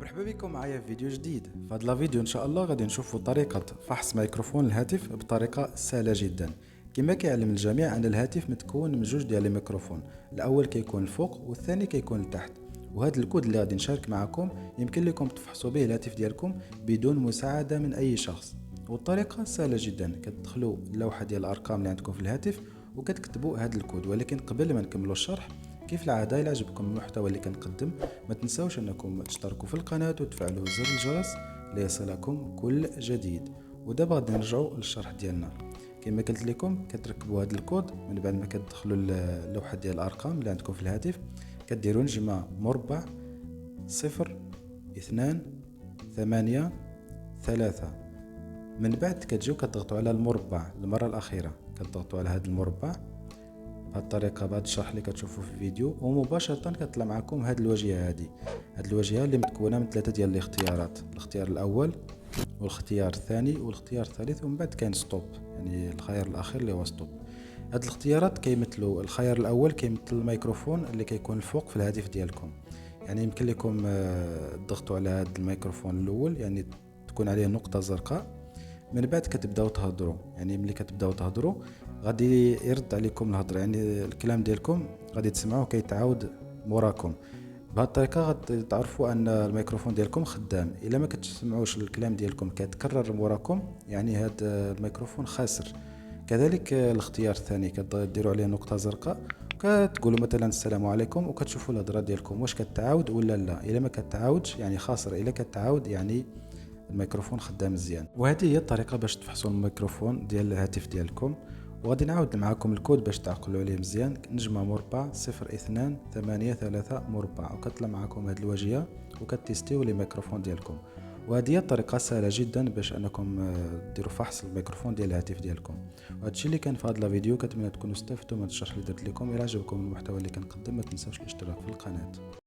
مرحبا بكم معايا في فيديو جديد. في هذا الفيديو ان شاء الله غادي نشوفوا طريقة فحص ميكروفون الهاتف بطريقة سهلة جدا. كما كيعلم الجميع ان الهاتف متكون من جوج ديال الميكروفون، الاول كيكون الفوق والثاني كيكون لتحت. وهذا الكود اللي غادي نشارك معكم يمكن لكم تفحصوا به الهاتف ديالكم بدون مساعدة من اي شخص. والطريقة سهلة جدا، كتدخلوا اللوحة ديال الارقام اللي عندكم في الهاتف وكتكتبوا هذا الكود. ولكن قبل ما نكملوا الشرح، كيف العادة إلا عجبكم المحتوى اللي كنقدم ما تنساوش انكم تشتركوا في القناة وتفعلوا زر الجرس ليصلكم كل جديد. ودابا غادي نرجعوا للشرح ديالنا. كما قلت لكم كتركبوا هذا الكود من بعد ما كتدخلوا اللوحة ديال الارقام اللي عندكم في الهاتف، كديروا نجمة مربع 0 2 8 3. من بعد كتجيو كتضغطوا على المربع المرة الأخيرة، كتضغطوا على هذا المربع بهذه الطريقه بهذا الشرح اللي كتشوفوا في الفيديو، ومباشره كتطلع معكم هذه الواجهه. هذه الواجهه اللي متكونه من ثلاثه ديال الاختيارات: الاختيار الاول والاختيار الثاني والاختيار الثالث، ومن بعد كاين ستوب، يعني الخيار الاخير اللي هو ستوب. هاد الاختيارات كيمثلوا: الخيار الاول كيمثل الميكروفون اللي كيكون الفوق في الهاتف ديالكم، يعني يمكن لكم تضغطوا على هذا الميكروفون الاول، يعني تكون عليه نقطه زرقاء. من بعد كتبداو تهضروا، يعني ملي كتبداو تهضروا غادي يرد عليكم الهضره، يعني الكلام ديالكم غادي تسمعوه كيتعاود موراكم. بهذه الطريقه غادي تعرفوا ان الميكروفون ديالكم خدام. الا ما كتسمعوش الكلام ديالكم كيتكرر موراكم، يعني هذا الميكروفون خاسر. كذلك الاختيار الثاني كديروا عليه نقطه زرقاء، كتقولوا مثلا السلام عليكم، وكتشوفوا الهضره ديالكم واش كتعاود ولا لا. الا ما كتعاودش يعني خاسر، الا كتعاود يعني الميكروفون خدام مزيان. وهذه هي الطريقه باش تفحصوا الميكروفون ديال الهاتف ديالكم. وغادي نعاود معكم الكود باش تعقلوا عليه مزيان: نجمه مربع 0 2 8 3 مربع، وكتطلع معكم هذه الواجهه وكتيستيو لي ميكروفون ديالكم. وهذه هي الطريقه سهله جدا باش انكم ديروا فحص الميكروفون ديال الهاتف ديالكم. وهذا الشيء اللي كان في هذا الفيديو، كنتمنى تكونوا استفدتوا من الشرح اللي درت لكم. الى عجبكم المحتوى اللي كنقدم ما تنساوش الاشتراك في القناه.